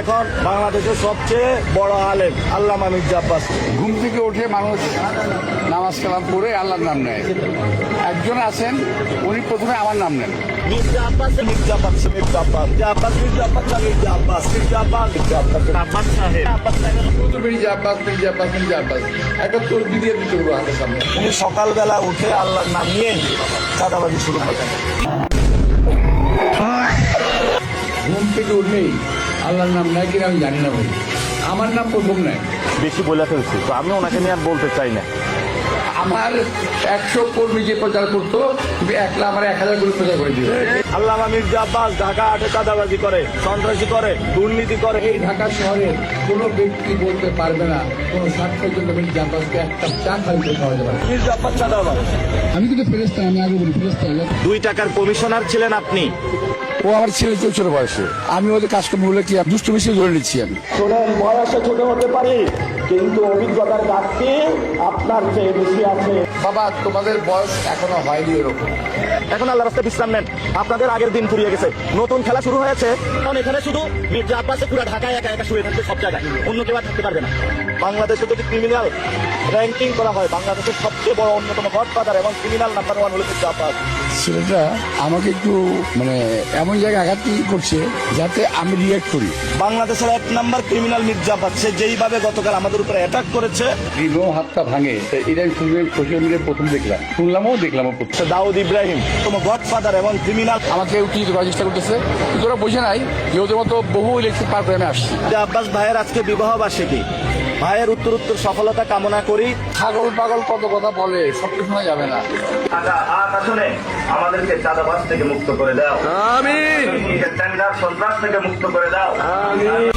এখন বাংলাদেশের সবচেয়ে বড় আলেম আল্লামা মির্জা আব্বাস। ঘুম থেকে উঠে মানুষ নামাজ কালাম পড়ে আল্লাহর নাম নেয়। একজন আছেন উনি প্রথমে আমার নাম নেন। মির্জা আব্বাস, মির্জা আব্বাস, মির্জা আব্বাস, মির্জা আব্বাস, মির্জা আব্বাস, মির্জা আব্বাস, মির্জা আব্বাস, মির্জা আব্বাস, আব্বাস সাহেব, আব্বাস সাহেব। মির্জা আব্বাস, মির্জা আব্বাস, মির্জা আব্বাস, একটা তরবি দিয়ে দিতে হবে হাতের সামনে। উনি সকালবেলা উঠে আল্লাহর নাম নিয়ে চাঁদাবাজি শুরু করেন। ঘুম থেকে উঠলেই আল্লাহর নাম নেয় কিনা আমি জানি না ভাই, আমার নাম প্রথম নেয়। বেশি বলে ফেলছি, তো আমি ওনাকে নিয়ে আর বলতে চাই না। আমার 100 কর্মী যে প্রচার করতো, তুমি একলা আমার 1000 করে প্রচার করে দিবে। আল্লামা মির্জা আব্বাস ঢাকা হাটে চাঁদাবাজি করে, সন্ত্রাসী করে, দুর্নীতি করে। এই ঢাকা শহরে কোনো ব্যক্তি বলতে পারবে না কোনো স্বার্থের জন্য মির্জা আব্বাসকে একটা চা খাইতে খাওয়াতে পারে। মির্জা আব্বাস চাঁদাবাজ। আমি কিন্তু ফেরেস্তা, আমি আগে বলি ফেরেস্তা। 2 টাকার কমিশনার ছিলেন আপনি। ও আমার ছেলে 14 বয়সে, আমি ওদের কাজকর্মগুলো কি দুষ্ট মিশিয়ে ধরে নিচ্ছি আমি। শোনেন, বয়সে ছোট হতে পারি কিন্তু অভিজ্ঞতার ঘাটতি আপনার চেয়ে বেশি আছে। বাবা তোমাদের বয়স এখনো হয়নি এরকম। এখন আল্লাহ রাস্তায় বিশ্রাম নেন, আপনাদের আগের দিন ফুরিয়ে গেছে, নতুন খেলা শুরু হয়েছে। কারণ এখানে শুধু মির্জা আব্বাসে পুরো ঢাকায় একা একা শুয়ে থাকবে, সব জায়গায় অন্য কেউ আর থাকতে পারবে না। বাংলাদেশে যদি ক্রিমিনাল র্যাঙ্কিং করা হয়, বাংলাদেশের সবচেয়ে বড় অন্যতম গডফাদার এবং ক্রিমিনাল নাম্বার 1 হলো মির্জা আব্বাস। ছেলেটা আমাকে একটু মানে এমন জায়গায় আঘাত করছে যাতে আমি রিয়াক্ট করি। বাংলাদেশের 1 নাম্বার ক্রিমিনাল মির্জা আব্বাস, সে যেইভাবে গতকাল আমাদের উপরে অ্যাটাক করেছে। দিল হাতটা ভাঙে, এটা আমি সোশ্যাল মিডিয়ায় প্রথম দেখলাম, শুনলামও দেখলামও। সে দাউদ ইব্রাহিম তোমার গডফাদার এবং ক্রিমিনাল। আমাকে উঠিয়ে দেওয়ার চেষ্টা করতেছে, কিন্তু ওরা বোঝে নাই যে ওদের মতো বহু ইলেকশন পার করে আমি আসছি। মির্জা আব্বাস ভাইয়ের আজকে বিবাহ বার্ষিকী, ভাইয়ের উত্তরোত্তর সফলতা কামনা করি। ছাগল পাগল কত কথা বলে, সবটা শোনা যাবে না। আসলে আমাদেরকে চাঁদাবাজ থেকে মুক্ত করে দাও, আমিন। সন্ত্রাস থেকে মুক্ত করে দাও, আমিন।